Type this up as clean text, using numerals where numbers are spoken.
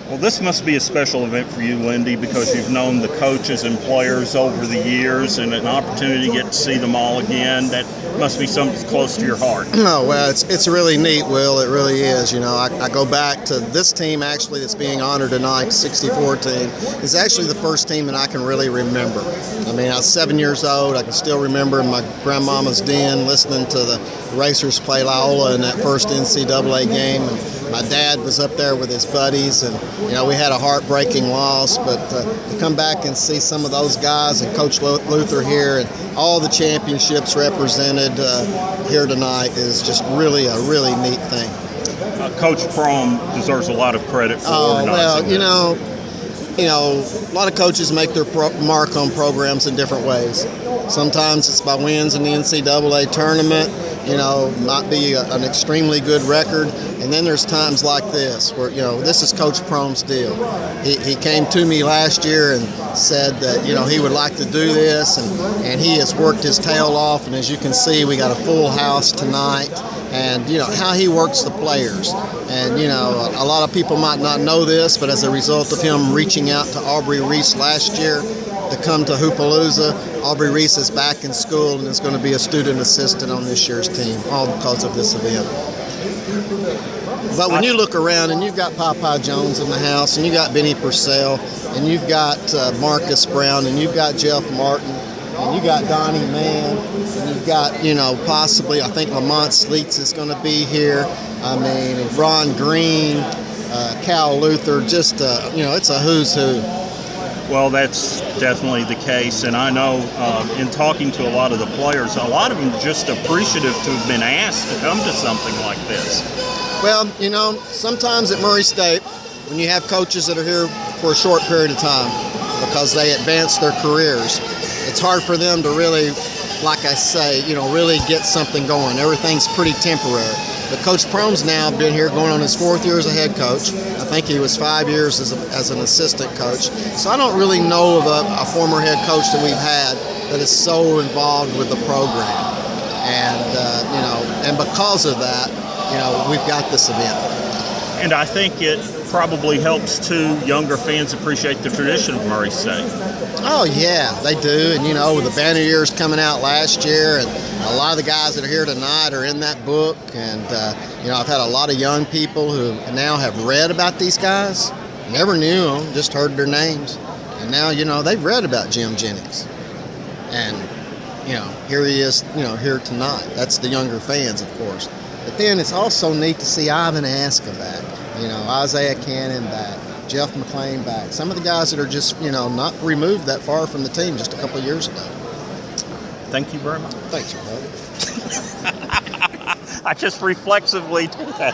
Well, this must be a special event for you, Lindy, because you've known the coaches and players over the years, and an opportunity to get to see them all again. That must be something close to your heart. Oh, well, it's really neat, Will. It really is. You know, I go back to this team, actually, that's being honored tonight, 64 team, is actually the first team that I can really remember. I mean, I was 7 years old. I can still remember my grandmama's den listening to the Racers play Loyola in that first NCAA game. And my dad was up there with his buddies, and, you know, we had a heartbreaking loss. But to come back and see some of those guys and Coach Luther here and all the championships represented here tonight is just really a really neat thing. Coach Prom deserves a lot of credit for organizing well, this. you know, a lot of coaches make their mark on programs in different ways. Sometimes it's by wins in the NCAA tournament. You know, might be an extremely good record. And then there's times like this where, you know, this is Coach Prom's deal. He came to me last year and said that, you know, he would like to do this, and he has worked his tail off. And as you can see, we got a full house tonight. And, you know, how he works the players. And, you know, a lot of people might not know this, but as a result of him reaching out to Aubrey Reese last year to come to Hoopalooza, Aubrey Reese is back in school and is going to be a student assistant on this year's team, all because of this event. But when you look around and you've got Popeye Jones in the house, and you got Benny Purcell, and you've got Marcus Brown, and you've got Jeff Martin, and you got Donnie Mann, and you've got, you know, possibly, I think Lamont Sleets is going to be here. I mean, and Ron Green, Cal Luther, just, you know, it's a who's who. Well, that's definitely the case, and I know in talking to a lot of the players, a lot of them are just appreciative to have been asked to come to something like this. Well, you know, sometimes at Murray State, when you have coaches that are here for a short period of time because they advance their careers, it's hard for them to really, like I say, you know, really get something going. Everything's pretty temporary. But Coach Prom's now been here going on his 4th year as a head coach. I think he was 5 years as an assistant coach. So I don't really know of a former head coach that we've had that is so involved with the program. And, you know, and because of that, you know, we've got this event. And I think it probably helps, too, younger fans appreciate the tradition of Murray State. Oh, yeah, they do. And, you know, with the banner years coming out last year, and a lot of the guys that are here tonight are in that book. And, you know, I've had a lot of young people who now have read about these guys, never knew them, just heard their names. And now, you know, they've read about Jim Jennings. And, you know, here he is, you know, here tonight. That's the younger fans, of course. But then it's also neat to see Ivan Aska back, you know, Isaiah Cannon back, Jeff McClain back. Some of the guys that are just, you know, not removed that far from the team just a couple of years ago. Thank you very much. Thanks, brother. I just reflexively did that.